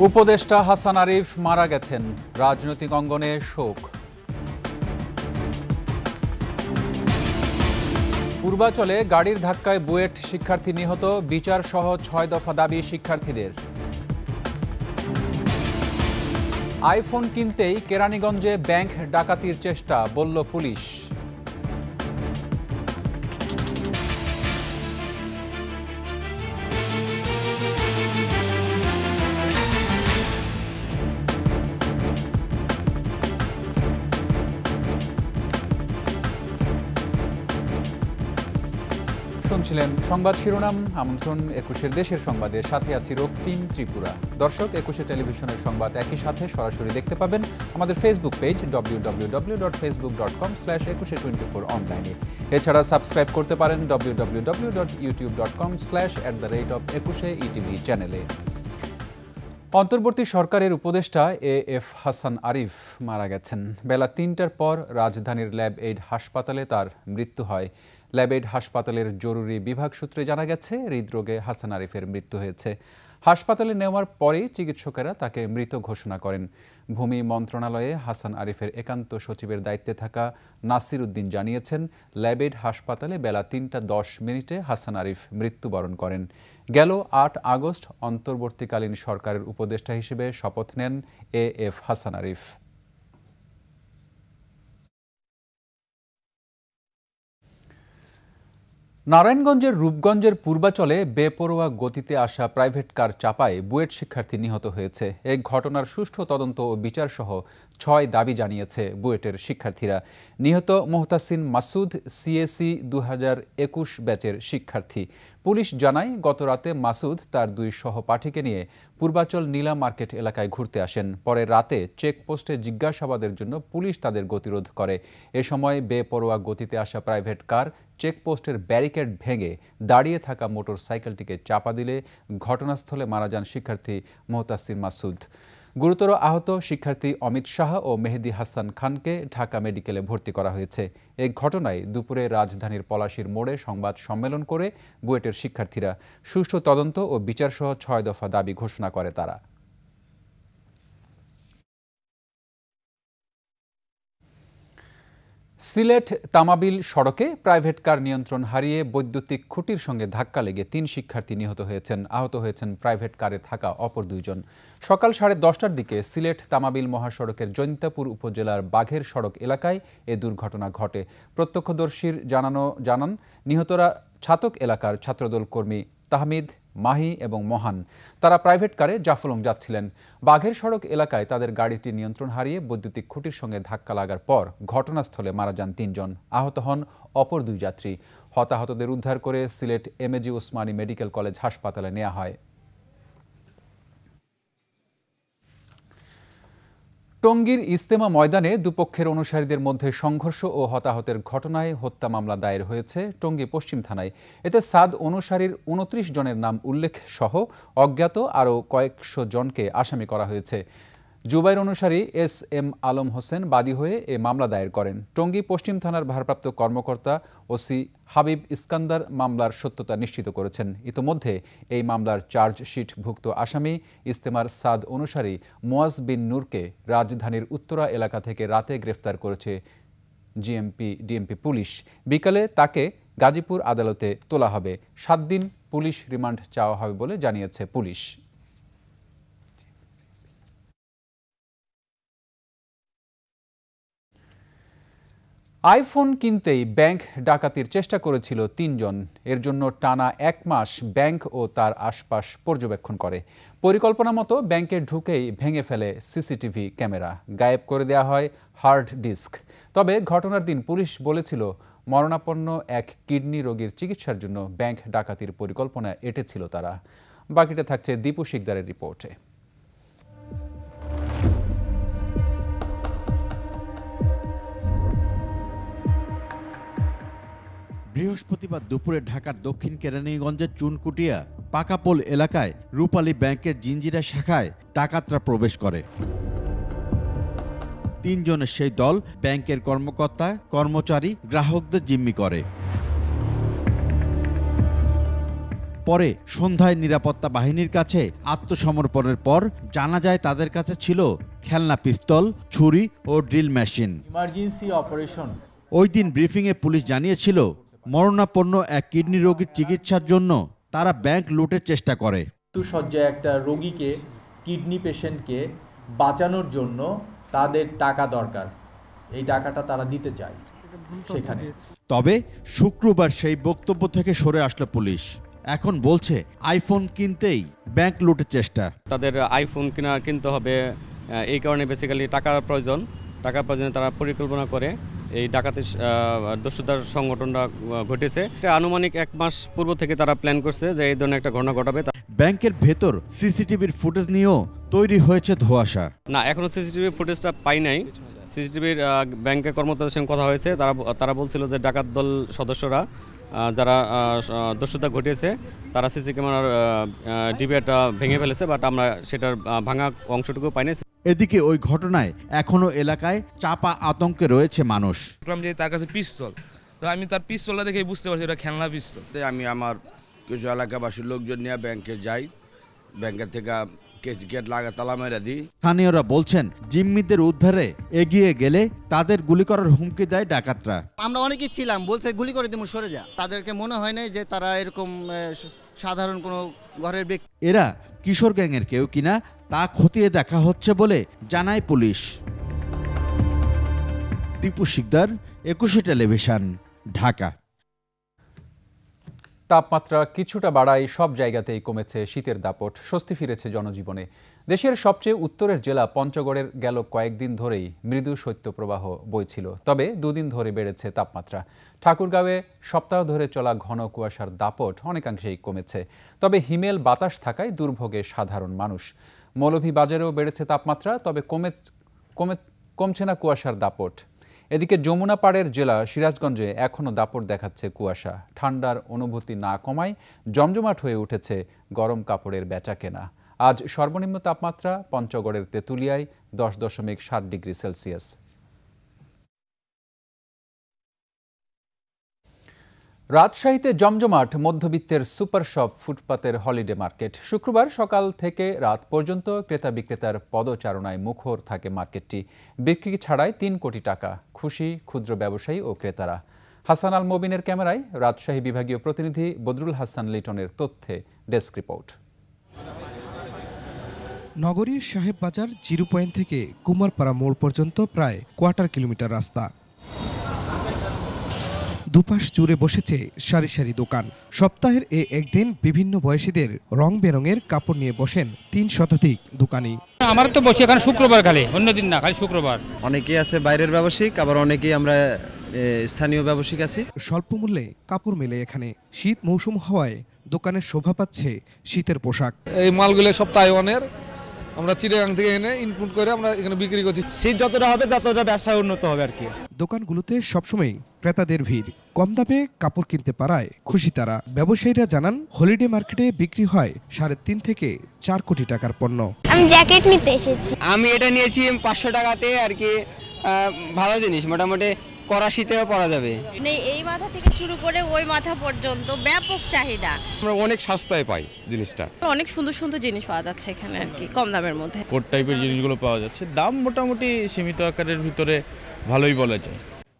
উপদেষ্টা হাসান আরিফ মারা গেছেন, রাজনৈতিক অঙ্গনে শোক। পূর্বাচলে গাড়ির ধাক্কায় বুয়েট শিক্ষার্থী নিহত, বিচার সহ ৬ দফা দাবি শিক্ষার্থীদের। আইফোন কিনতেই কেরানীগঞ্জে ব্যাংক ডাকাতির চেষ্টা, বলল পুলিশ। শুনছিলেন সংবাদ শিরোনাম। আমন্ত্রণ ২১ দেশের সংবাদে, সাথে আছি রক্তিম ত্রিপুরা। দর্শক, ২১ টেলিভিশনের সংবাদ একই সাথে সরাসরি দেখতে পাবেন আমাদের ফেসবুক পেজ www.facebook.com/2124 অনলাইনে। এছাড়া সাবস্ক্রাইব করতে পারেন www.youtube.com/@21etv চ্যানেলে। অন্তর্বর্তী সরকারের উপদেষ্টা এএফ হাসান আরিফ মারা গেছেন। বেলা ৩টার পর রাজধানীর ল্যাব এইড হাসপাতালে তার মৃত্যু হয়। ল্যাব এইড হাসপাতালের জরুরি বিভাগ সূত্রে জানা গেছে, হৃদরোগে হাসান আরিফের মৃত্যু হয়েছে। হাসপাতালে নেওয়ার পরেই চিকিৎসকেরা তাকে মৃত ঘোষণা করেন। ভূমি মন্ত্রণালয়ে হাসান আরিফের একান্ত সচিবের দায়িত্বে থাকা নাসির উদ্দিন জানিয়েছেন, ল্যাব এইড হাসপাতালে বেলা ৩টা ১০ হাসান আরিফ মৃত্যুবরণ করেন। গেল ৮ আগস্ট অন্তর্বর্তীকালীন সরকারের উপদেষ্টা হিসেবে শপথ নেন এএফ হাসান আরিফ। নারায়ণগঞ্জের রূপগঞ্জের পূর্বাচলে বেপরোয়া গতিতে আসা প্রাইভেট কার চাপায় বুয়েট শিক্ষার্থী নিহত হয়েছে। এই ঘটনার সুষ্ঠু তদন্ত ও বিচারসহ ৬ দাবি জানিয়েছে বুয়েটের শিক্ষার্থীরা। নিহত মোহতাসিন মাসুদ সিএসি ২০২১ ব্যাচের শিক্ষার্থী। পুলিশ জানায়, গতরাতে মাসুদ তার ২ সহপাঠীকে নিয়ে পূর্বাচল নীলা মার্কেট এলাকায় ঘুরতে আসেন। পরে রাতে চেকপোস্টে জিজ্ঞাসাবাদের জন্য পুলিশ তাদের গতিরোধ করে। এ সময় বেপরোয়া গতিতে আসা প্রাইভেট কার চেকপোস্টের ব্যারিকেড ভেঙে দাঁড়িয়ে থাকা মোটর সাইকেলটিকে চাপা দিলে ঘটনাস্থলে মারা যান শিক্ষার্থী মোহতাসিন মাসুদ। গুরুতর আহত শিক্ষার্থী অমিত শাহ ও মেহেদি হাসান খানকে ঢাকা মেডিকেলে ভর্তি করা হয়েছে। এই ঘটনায় দুপুরে রাজধানীর পলাশীর মোড়ে সংবাদ সম্মেলন করে বুয়েটের শিক্ষার্থীরা সুষ্ঠু তদন্ত ও বিচারসহ ৬ দফা দাবি ঘোষণা করে তারা। সিলেট তামাবিল সড়কে প্রাইভেট কার নিয়ন্ত্রণ হারিয়ে বৈদ্যুতিক খুঁটির সঙ্গে ধাক্কা লেগে ৩ শিক্ষার্থী নিহত হয়েছেন। আহত হয়েছেন প্রাইভেট কারে থাকা অপর ২ জন। সকাল 10:30টার দিকে সিলেট তামাবিল মহাসড়কের জৈন্তাপুর উপজেলার বাঘের সড়ক এলাকায় এ দুর্ঘটনা ঘটে। প্রত্যক্ষদর্শীর জানান নিহতরা ছাতক এলাকার ছাত্রদল কর্মী তাহমিদ, মাহি এবং মহান। তারা প্রাইভেট কারে জাফলং যাচ্ছিলেন। বাঘের সড়ক এলাকায় তাদের গাড়িটি নিয়ন্ত্রণ হারিয়ে বৈদ্যুতিক খুঁটির সঙ্গে ধাক্কা লাগার পর ঘটনাস্থলে মারা যান ৩ জন। আহত হন অপর ২ যাত্রী। হতাহতদের উদ্ধার করে Sylhet MAG Osmani medical college হাসপাতালে নেওয়া হয়। টঙ্গীর ইজতেমা ময়দানে দুপক্ষের অনুসারীদের মধ্যে সংঘর্ষ ও হতাহতের ঘটনায় হত্যা মামলা দায়ের হয়েছে টঙ্গী পশ্চিম থানায়। এতে সাদ অনুসারীর ২৯ জনের নাম উল্লেখ সহ অজ্ঞাত আরও কয়েকশো জনকে আসামি করা হয়েছে। জুবাইর অনুসারী এস.এম. আলম হোসেন বাদী হয়ে এ মামলা দায়ের করেন। টঙ্গী পশ্চিম থানার ভারপ্রাপ্ত কর্মকর্তা ওসি হাবিব ইস্কান্দার মামলার সত্যতা নিশ্চিত করেছেন। ইতোমধ্যে এই মামলার চার্জশিটভুক্ত আসামি ইজতেমার সাদ অনুসারী মুয়াজ বিন নূরকে রাজধানীর উত্তরা এলাকা থেকে রাতে গ্রেফতার করেছে ডিএমপি পুলিশ। বিকালে তাকে গাজীপুর আদালতে তোলা হবে। ৭ দিন পুলিশ রিমান্ড চাওয়া হবে বলে জানিয়েছে পুলিশ। আইফোন কিনতেই ব্যাংক ডাকাতির চেষ্টা করেছিল ৩ জন। এর জন্য টানা ১ মাস ব্যাংক ও তার আশপাশ পর্যবেক্ষণ করে। পরিকল্পনা মতো ব্যাংকে ঢুকেই ভেঙে ফেলে সিসিটিভি ক্যামেরা, গায়েব করে দেওয়া হয় হার্ড ডিস্ক। তবে ঘটনার দিন পুলিশ বলেছিল, মরণাপন্ন এক কিডনি রোগীর চিকিৎসার জন্য ব্যাংক ডাকাতির পরিকল্পনা এঁটেছিল তারা। বাকিটা থাকছে দীপু শিকদারের রিপোর্টে। বৃহস্পতিবার দুপুরে ঢাকার দক্ষিণ কেরানীগঞ্জের চুনকুটিয়া পাকাপোল এলাকায় রূপালী ব্যাংকের জিঞ্জিরা শাখায় ডাকাতরা প্রবেশ করে। ৩ জনের সেই দল ব্যাংকের কর্মকর্তা, কর্মচারী, গ্রাহকদের জিম্মি করে। পরে সন্ধ্যায় নিরাপত্তা বাহিনীর কাছে আত্মসমর্পণের পর জানা যায় তাদের কাছে ছিল খেলনা পিস্তল, ছুরি ও ড্রিল মেশিন। Emergency operation. ওই দিন ব্রিফিংয়ে পুলিশ জানিয়েছিল মরণাপন্ন এক কিডনি রোগীর চিকিৎসার জন্য তারা ব্যাংক লুটের চেষ্টা করে। মৃত্যুশয্যায় একটা রোগীকে, কিডনি পেশেন্টকে বাঁচানোর জন্য তাদের টাকা দরকার, এই টাকাটা তারা দিতে চায় সেখানে। তবে শুক্রবার সেই বক্তব্য থেকে সরে আসলো পুলিশ। এখন বলছে আইফোন কিনতেই ব্যাংক লুটের চেষ্টা। তাদের আইফোন কিনতে হবে, এই কারণে বেসিক্যালি টাকার প্রয়োজনে তারা পরিকল্পনা করে এই ডাকাতি দস্যুতার সংগঠনটা ঘটেছে। আনুমানিক 1 মাস পূর্ব থেকে তারা প্ল্যান করছে যে এই ধরনের একটা ঘটনা ঘটাবে। ব্যাংকের ভেতর সিসিটিভির ফুটেজ নিয়েও তৈরি হয়েছে ধোঁয়াশা। না, এখনো সিসিটিভি ফুটেজটা পাই নাই। সিসিটিভির ব্যাংকের কর্মকর্তাদের সঙ্গে কথা হয়েছে, তারা বলছিল যে ডাকাত দল সদস্যরা যারা দস্যুতা ঘটিয়েছে তারা সিসি ক্যামেরার ডিভিআরটা ভেঙে ফেলেছে, বাট আমরা সেটার ভাঙা অংশটুকু পাইনি। এদিকে ওই ঘটনায় এখনো এলাকায় চাপা আতঙ্কে রয়েছে মানুষ। তার কাছে পিস্তল, তো আমি তার পিস্তলটা দেখে বুঝতে পারছি এটা খেলনা পিস্তল। আমি আমার কিছু এলাকাবাসীর লোকজন নিয়ে ব্যাংকে যাই, ব্যাংকের থেকে গেট লাগা তালা মেরে দিই। স্থানীয়রা বলছেন জিম্মিদের উদ্ধারে এগিয়ে গেলে তাদের গুলি করার হুমকি দেয় ডাকাতরা। আমরা অনেকেই ছিলাম, বলছে গুলি করে দিমু, সরে যা। তাদেরকে মনে হয় না যে তারা এরকম সাধারণ কোনো ঘরের ব্যক্তি। এরা কিশোর গ্যাংয়ের কেউ কিনা তা খতিয়ে দেখা হচ্ছে বলে জানায় পুলিশ। দীপু শিকদার, 21 টেলিভিশন, ঢাকা। তাপমাত্রা কিছুটা বাড়ায় সব জায়গাতেই কমেছে শীতের দাপট, স্বস্তি ফিরেছে জনজীবনে। দেশের সবচেয়ে উত্তরের জেলা পঞ্চগড়ের গেল কয়েকদিন ধরেই মৃদু শৈত্যপ্রবাহ বইছিল, তবে দুদিন ধরে বেড়েছে তাপমাত্রা। ঠাকুরগাঁওয়ে সপ্তাহ ধরে চলা ঘন কুয়াশার দাপট অনেকাংশেই কমেছে, তবে হিমেল বাতাস থাকায় দুর্ভোগে সাধারণ মানুষ। মৌলভীবাজারেও বেড়েছে তাপমাত্রা, তবে কমছে না কুয়াশার দাপট। এদিকে যমুনা পাড়ের জেলা সিরাজগঞ্জে এখনও দাপট দেখাচ্ছে কুয়াশা। ঠান্ডার অনুভূতি না কমায় জমজমাট হয়ে উঠেছে গরম কাপড়ের বেচাকেনা। আজ সর্বনিম্ন তাপমাত্রা পঞ্চগড়ের তেঁতুলিয়ায় 10.7 ডিগ্রি সেলসিয়াস। রাজশাহীতে জমজমাট মধ্যবিত্তের সুপার শপ ফুটপাতের হলিডে মার্কেট। শুক্রবার সকাল থেকে রাত পর্যন্ত ক্রেতা বিক্রেতার পদচারণায় মুখর থাকে মার্কেটটি। বিক্রি ছাড়াই 3 কোটি টাকা, খুশি ক্ষুদ্র ব্যবসায়ী ও ক্রেতারা। হাসান আল মবিনের ক্যামেরায় রাজশাহী বিভাগীয় প্রতিনিধি বদরুল হাসান লিটনের তথ্যে ডেস্ক রিপোর্ট। নগরীর সাহেব বাজার জিরো পয়েন্ট থেকে কুমারপাড়া মোড় পর্যন্ত প্রায় কোয়ার্টার কিলোমিটার রাস্তা। দুপাশ জুড়ে বসেছে সারি সারি দোকান। সপ্তাহের একদিন বিভিন্ন বয়সীদের রং বেরঙের কাপড় নিয়ে বসেন 3 শতাধিক দোকানি। আমার তো বসে এখানে শুক্রবার, খালি অন্যদিন না, খালি শুক্রবার। অনেকেই আছে বাইরের ব্যবসায়িক, আবার অনেকেই আমরা স্থানীয় ব্যবসায়িক আছি। স্বল্প মূল্যে কাপড় মেলে এখানে। শীত মৌসুম হওয়ায় দোকানের শোভা পাচ্ছে শীতের পোশাক। এই মালগুলো সব তাইওয়ানের, আমরা চিড়িয়াখানা থেকে এনে ইনপুট করে আমরা এখানে বিক্রি করছি। শীত যতটা হবে ততটা ব্যবসা উন্নত হবে আর কি। দোকানগুলোতে সবসময় ক্রেতাদের ভিড়। কম দামে কাপড় কিনতে পারায় খুশি তারা। ব্যবসায়ীরা জানান হলিডে মার্কেটে বিক্রি হয় 3.5 থেকে 4 কোটি টাকার পণ্য। আমি জ্যাকেট নিতে এসেছি। আমি এটা নিয়েছি 500 টাকাতে আর কি। ভালো জিনিস, মোটামুটি কড়া শীতেও পরা যাবে। এই মাথা থেকে শুরু করে ওই মাথা পর্যন্ত ব্যাপক চাহিদা। আমরা অনেক সস্তায় পাই জিনিসটা। অনেক সুন্দর সুন্দর জিনিস পাওয়া যাচ্ছে এখানে আর কি, কম দামের মধ্যে। কোট টাইপের জিনিসগুলো পাওয়া যাচ্ছে, দাম মোটামুটি সীমিত আকারের ভিতরে ভালোই বলা যায়।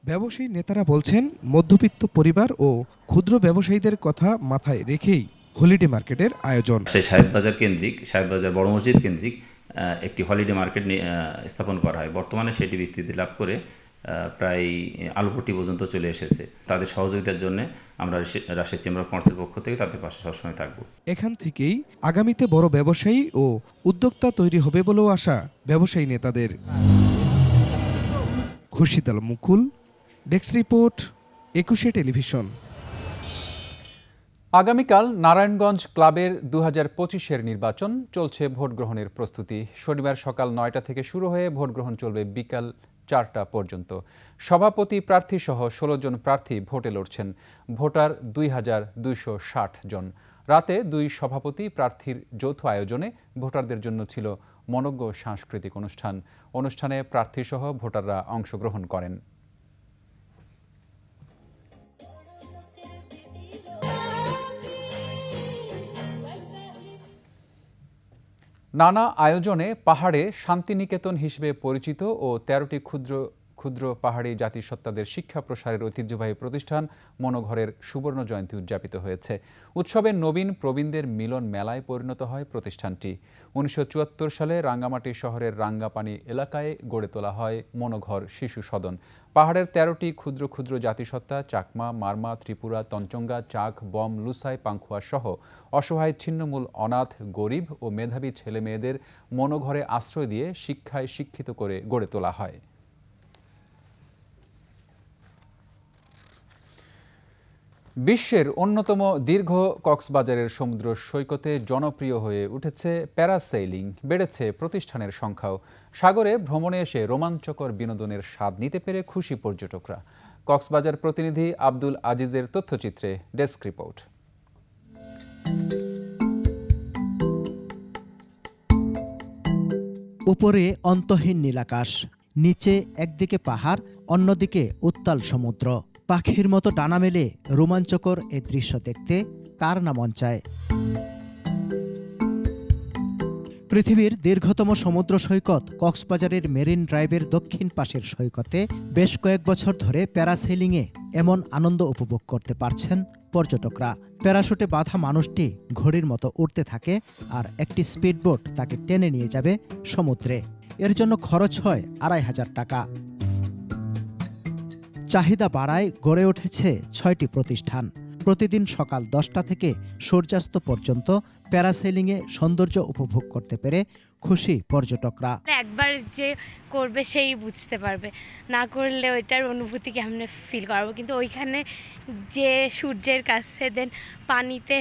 ব্যবসায়ী নেতারা বলছেন মধ্যবিত্ত পরিবার ও ক্ষুদ্র ব্যবসায়ীদের কথা মাথায় রেখেই হলিডে মার্কেটের আয়োজন। সাহেববাজার কেন্দ্রিক, সাহেববাজার বড় মসজিদ কেন্দ্রিক একটি হলিডে মার্কেট স্থাপন করা হয়। বর্তমানে সেটি বিস্তৃতি লাভ করে প্রায় আলুপট্টি পর্যন্ত চলে এসেছে। তাদের সহযোগিতার জন্য আমরা রাজশাহী চেম্বার অফ কমার্সের পক্ষ থেকে তাদের পাশে সবসময় থাকব। এখান থেকেই আগামীতে বড় ব্যবসায়ী ও উদ্যোক্তা তৈরি হবে বলেও আশা ব্যবসায়ী নেতাদের। খুরশিদ আলম মুকুল, ডেস্ক রিপোর্ট, 21 টেলিভিশন। আগামীকাল নারায়ণগঞ্জ ক্লাবের 2025-এর নির্বাচন। চলছে ভোট গ্রহণের প্রস্তুতি। শনিবার সকাল 9টা থেকে শুরু হয়ে ভোট গ্রহণ চলবে বিকাল 4টা পর্যন্ত। সভাপতি প্রার্থী সহ 16 জন প্রার্থী ভোটে লড়ছেন। ভোটার 2260 জন। রাতে 2 সভাপতি প্রার্থীর যৌথ আয়োজনে ভোটারদের জন্য ছিল মনোজ্ঞ সাংস্কৃতিক অনুষ্ঠান। অনুষ্ঠানে প্রার্থী সহ ভোটাররা অংশগ্রহণ করেন। নানা আয়োজনে পাহাড়ে শান্তিনিকেতন হিসেবে পরিচিত ও ১৩টি ক্ষুদ্র পাহাড়ি জাতিসত্তাদের শিক্ষা প্রসারের ঐতিহ্যবাহী প্রতিষ্ঠান মনোঘরের সুবর্ণ জয়ন্তী উদযাপিত হয়েছে। উৎসবে নবীন প্রবীণদের মিলন মেলায় পরিণত হয় প্রতিষ্ঠানটি। ১৯৭৪ সালে রাঙ্গামাটি শহরের রাঙ্গাপানি এলাকায় গড়ে তোলা হয় মনোঘর শিশু সদন। পাহাড়ের ১৩টি ক্ষুদ্র জাতিসত্তা চাকমা, মারমা, ত্রিপুরা, তঞ্চঙ্গা, চাক, বম, লুসাই, পাংখুয়া সহ অসহায় ছিন্নমূল অনাথ, গরিব ও মেধাবী ছেলেমেয়েদের মনোঘরে আশ্রয় দিয়ে শিক্ষায় শিক্ষিত করে গড়ে তোলা হয়। বিশ্বের অন্যতম দীর্ঘ কক্সবাজারের সমুদ্র সৈকতে জনপ্রিয় হয়ে উঠেছে প্যারাসেইলিং। বেড়েছে প্রতিষ্ঠানের সংখ্যাও। সাগরে ভ্রমণে এসে রোমাঞ্চকর বিনোদনের স্বাদ নিতে পেরে খুশি পর্যটকরা। কক্সবাজার প্রতিনিধি আব্দুল আজিজের তথ্যচিত্রে ডেস্ক রিপোর্ট। উপরে অন্তহীন নীলাকাশ, নিচে একদিকে পাহাড়, অন্যদিকে উত্তাল সমুদ্র। পাখির মতো ডানা মেলে রোমাঞ্চকর এ দৃশ্য দেখতে কার না মন চায়। পৃথিবীর দীর্ঘতম সমুদ্র সৈকত কক্সবাজারের মেরিন ড্রাইভের দক্ষিণ পাশের সৈকতে বেশ কয়েক বছর ধরে প্যারাসেলিংয়ে এমন আনন্দ উপভোগ করতে পারছেন পর্যটকরা। প্যারাশুটে বাঁধা মানুষটি ঘড়ির মতো উড়তে থাকে, আর একটি স্পিডবোট তাকে টেনে নিয়ে যাবে সমুদ্রে। এর জন্য খরচ হয় ২৫০০ টাকা। চাহিদা বাড়ায় গড়ে উঠেছে ৬টি প্রতিষ্ঠান। প্রতিদিন সকাল ১০টা থেকে সূর্যাস্ত পর্যন্ত প্যারাসেলিংয়ে সৌন্দর্য উপভোগ করতে পেরে খুশি পর্যটকরা। একবার যে করবে সেই বুঝতে পারবে, না করলে ওইটার অনুভূতি কেমনে ফিল করবো। কিন্তু ওইখানে যে সূর্যের কাছে দেন পানিতে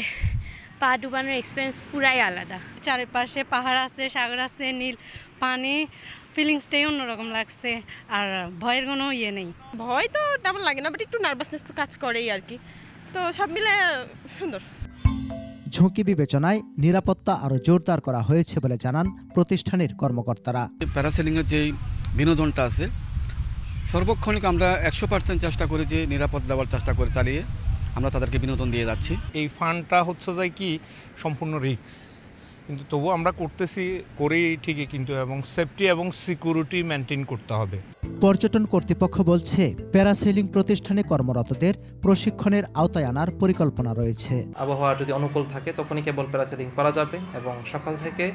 পা ডুবানোর এক্সপিরিয়েন্স পুরাই আলাদা। চারিপাশে পাহাড় আছে, সাগর আছে, নীল পানি, ফিলিংসটাই অন্যরকম লাগছে। আর ভয়ের কোনো ইয়ে নেই। ভয় তো তেমন লাগে না, বাট একটু নার্ভাসনেস তো কাজ করেই আর কি। তো সব মিলে সুন্দর। ঝুঁকি বিবেচনায় নিরাপত্তা আরও জোরদার করা হয়েছে বলে জানান প্রতিষ্ঠানের কর্মকর্তারা। প্যারাসেলিংয়ের যে বিনোদনটা আছে, সর্বক্ষণিক আমরা ১০০% চেষ্টা করি যে নিরাপদ দেওয়ার চেষ্টা করে চালিয়ে আমরা তাদেরকে বিনোদন দিয়ে যাচ্ছি। এই ফান্ডটা হচ্ছে যায় কি সম্পূর্ণ রিস্ক, কিন্তু তবু আমরা করতেছি, করেই ঠিকই, কিন্তু এবং সেফটি এবং সিকিউরিটি মেনটেন করতে হবে। পর্যটন কর্তৃপক্ষ বলছে প্যারাসেলিং প্রতিষ্ঠানে কর্মরতদের প্রশিক্ষণের আওতায় আনার পরিকল্পনা রয়েছে। আবহাওয়া যদি অনুকূল থাকে তখনই কেবল প্যারাসেলিং করা যাবে এবং সকাল থেকে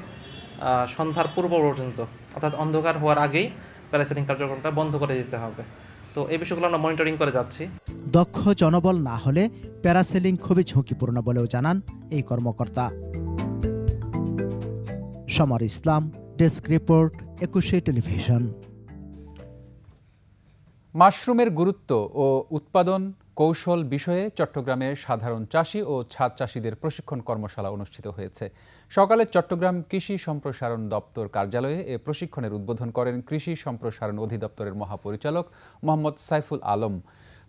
সন্ধ্যার পূর্ব পর্যন্ত, অর্থাৎ অন্ধকার হওয়ার আগেই প্যারাসেলিং কার্যক্রমটা বন্ধ করে দিতে হবে। তো এই বিষয়গুলো আমরা মনিটরিং করে যাচ্ছি। দক্ষ জনবল না হলে প্যারাসেলিং খুবই ঝুঁকিপূর্ণ বলেও জানান এই কর্মকর্তা। সমর ইসলাম, ডেস্ক রিপোর্ট, ২১শে টেলিভিশন। মাশরুমের গুরুত্ব ও উৎপাদন কৌশল বিষয়ে চট্টগ্রামে সাধারণ চাষি ও ছাদ চাষিদের প্রশিক্ষণ কর্মশালা অনুষ্ঠিত হয়েছে। সকালে চট্টগ্রাম কৃষি সম্প্রসারণ দপ্তর কার্যালয়ে এ প্রশিক্ষণের উদ্বোধন করেন কৃষি সম্প্রসারণ অধিদপ্তরের মহাপরিচালক মোহাম্মদ সাইফুল আলম।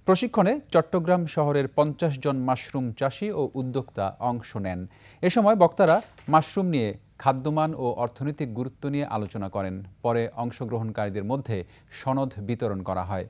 প্রশিক্ষণে চট্টগ্রাম শহরের ৫০ জন মাশরুম চাষি ও উদ্যোক্তা অংশ নেন। এ সময় বক্তারা মাশরুম নিয়ে খাদ্যমান ও অর্থনৈতিক গুরুত্ব নিয়ে আলোচনা করেন। পরে অংশগ্রহণকারীদের মধ্যে সনদ বিতরণ করা হয়।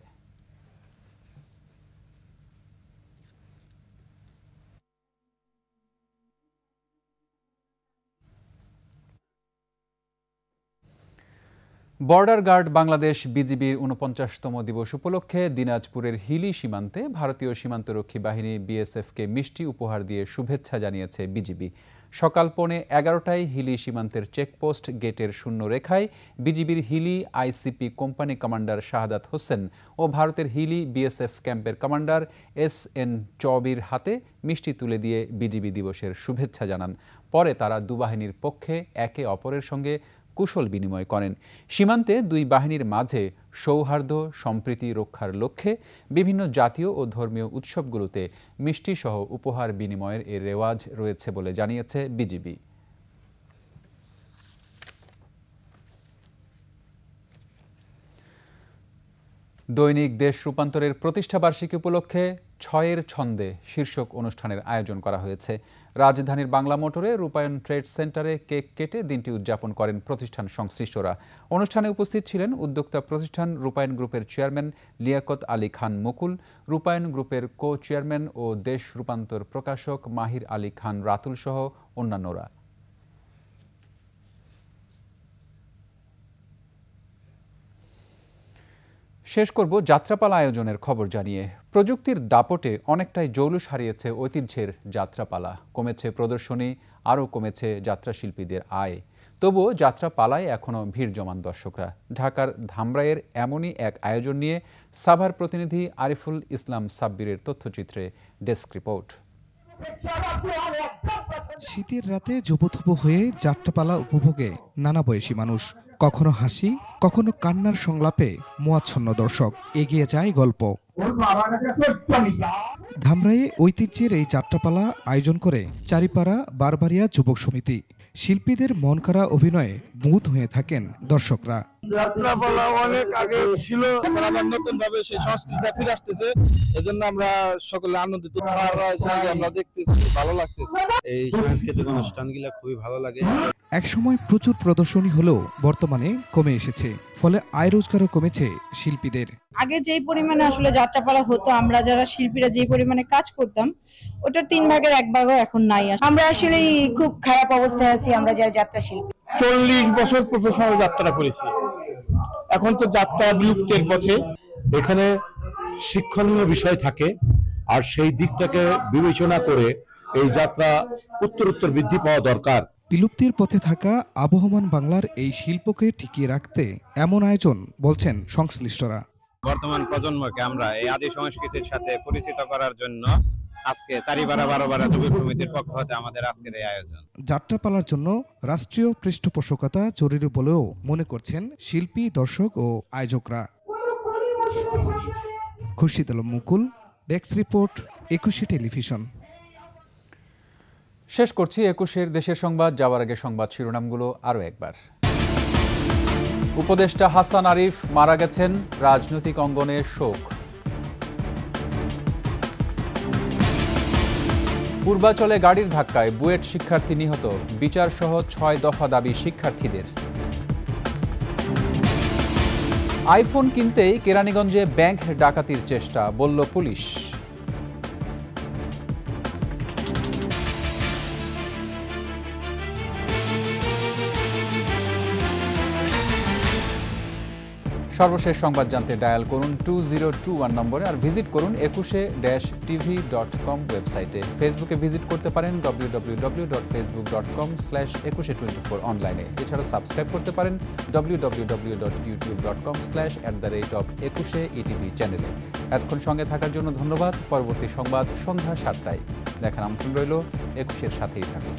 বর্ডার গার্ড বাংলাদেশ বিজিবির ৪৯তম দিবস উপলক্ষে দিনাজপুরের হিলি সীমান্তে ভারতীয় সীমান্তরক্ষী বাহিনী বিএসএফকে মিষ্টি উপহার দিয়ে শুভেচ্ছা জানিয়েছে বিজিবি। সকাল 11:15টায় হিলি সীমান্তের চেকপোস্ট গেটের শূন্য রেখায় বিজিবির Hili ICP company commander Shahadat Hossain ও ভারতের হিলি বিএসএফ ক্যাম্পের কমান্ডার SN চৌবির হাতে মিষ্টি তুলে দিয়ে বিজিবি দিবসের শুভেচ্ছা জানান। পরে তারা দুবাহিনীর পক্ষে একে অপরের সঙ্গে কুশল বিনিময় করেন। সীমান্তে দুই বাহিনীর মাঝে সৌহার্দ্য সম্প্রীতি রক্ষার লক্ষ্যে বিভিন্ন জাতীয় ও ধর্মীয় উৎসবগুলোতে মিষ্টি সহ উপহার বিনিময়ের এ রেওয়াজ রয়েছে বলে জানিয়েছে বিজিবি। দৈনিক দেশ রূপান্তরের প্রতিষ্ঠাবার্ষিকী উপলক্ষে ৬-এর ছন্দে শীর্ষক অনুষ্ঠানের আয়োজন করা হয়েছে। রাজধানীর বাংলা মোটরে রূপায়ণ ট্রেড সেন্টারে কেক কেটে দিনটি উদযাপন করেন প্রতিষ্ঠান সংশ্লিষ্টরা। অনুষ্ঠানে উপস্থিত ছিলেন উদ্যোক্তা প্রতিষ্ঠান রূপায়ণ গ্রুপের চেয়ারম্যান লিয়াকত আলী খান মুকুল, রূপায়ণ গ্রুপের কো চেয়ারম্যান ও দেশ রূপান্তর প্রকাশক মাহির আলী খান রাতুল সহ অন্যান্যরা। শেষ করব যাত্রাপালা আয়োজনের খবর জানিয়ে। প্রযুক্তির দাপটে অনেকটাই জৌলুস হারিয়েছে ঐতিহ্যের যাত্রাপালা। কমেছে প্রদর্শনী, আরও কমেছে যাত্রাশিল্পীদের আয়। তবুও যাত্রাপালায় এখনও ভিড় জমান দর্শকরা। ঢাকার ধামরাইয়ের এমনই এক আয়োজন নিয়ে সাভার প্রতিনিধি আরিফুল ইসলাম সাব্বিরের তথ্যচিত্রে ডেস্ক রিপোর্ট। শীতের রাতে জবুথবু হয়ে যাত্রাপালা উপভোগে নানা বয়সী মানুষ। কখনো হাসি, কখনো কান্নার সংলাপে মোয়াচ্ছন্ন দর্শক। এগিয়ে যায় গল্প। ধামরাইয়ে ঐতিহ্যের এই যাত্রাপালা আয়োজন করে চারিপাড়া বারবারিয়া যুবক সমিতি। শিল্পীদের মনকাড়া অভিনয়ে মুগ্ধ হয়ে থাকেন দর্শকরা। যাত্রাপালা অনেক আগে ছিল, আবার নতুন ভাবে সেই সংস্কৃতিটা ফিরে আসতেছে। এজন্য আমরা সকলে আনন্দিত, আমরা দেখতেছি, ভালো লাগতেছে। এই সাংস্কৃতিক অনুষ্ঠানগুলো খুবই ভালো লাগে। একসময় প্রচুর প্রদর্শনী হলেও বর্তমানে কমে এসেছে, ফলে আয় রোজগারও কমেছে শিল্পীদের। আগে যেই পরিমাণে আসলে যাত্রাপালা হতো, আমরা যারা শিল্পীরা যেই পরিমাণে কাজ করতাম, ওটার 3 ভাগের 1 ভাগও এখন নাই। আমরা আসলে খুব খারাপ অবস্থায় আছি, আমরা যারা যাত্রা শিল্পী। 40 বছর প্রফেশনাল যাত্রা করেছি, এখন তো যাত্রা বিলুপ্তের পথে। এখানে শিক্ষণীয় বিষয় থাকে, আর সেই দিকটাকে বিবেচনা করে এই যাত্রা উত্তরোত্তর বৃদ্ধি পাওয়া দরকার। বিলুপ্তির পথে থাকা আবহমান বাংলার এই শিল্পকে টিকিয়ে রাখতে এমন আয়োজন বলছেন সংশ্লিষ্টরা। বর্তমান প্রজন্মকে আমরা এই আদি সংস্কৃতির সাথে পরিচিত করার জন্য আজকে চারিপাড়া বারোবারা যুবক সমিতির পক্ষ হতে আমাদের আজকের এই আয়োজন। যাত্রাপালার জন্য রাষ্ট্রীয় পৃষ্ঠপোষকতা জরুরি বলেও মনে করছেন শিল্পী, দর্শক ও আয়োজকরা। খুরশিদ আলম মুকুল, ডেস্ক রিপোর্ট, 21 টেলিভিশন। শেষ করছি 21 দেশের সংবাদ। যাওয়ার আগে সংবাদ শিরোনামগুলো আরও একবার। উপদেষ্টা হাসান আরিফ মারা গেছেন, রাজনৈতিক অঙ্গনে শোক। পূর্বাচলে গাড়ির ধাক্কায় বুয়েট শিক্ষার্থী নিহত, বিচারসহ 6 দফা দাবি শিক্ষার্থীদের। আইফোন কিনতেই কেরানীগঞ্জে ব্যাংক ডাকাতির চেষ্টা, বলল পুলিশ। সর্বশেষ সংবাদ জানতে ডায়াল করুন 2021 নম্বরে, আর ভিজিট করুন 21-tv.com ওয়েবসাইটে। ফেসবুকে ভিজিট করতে পারেন www.facebook.com/2124 অনলাইনে। এছাড়া সাবস্ক্রাইব করতে পারেন www.youtube.com/@21etv চ্যানেলে। এতক্ষণ সঙ্গে থাকার জন্য ধন্যবাদ। পরবর্তী সংবাদ সন্ধ্যা 7টায় দেখার আমন্ত্রণ রইল। 21-এর সাথেই থাকুন।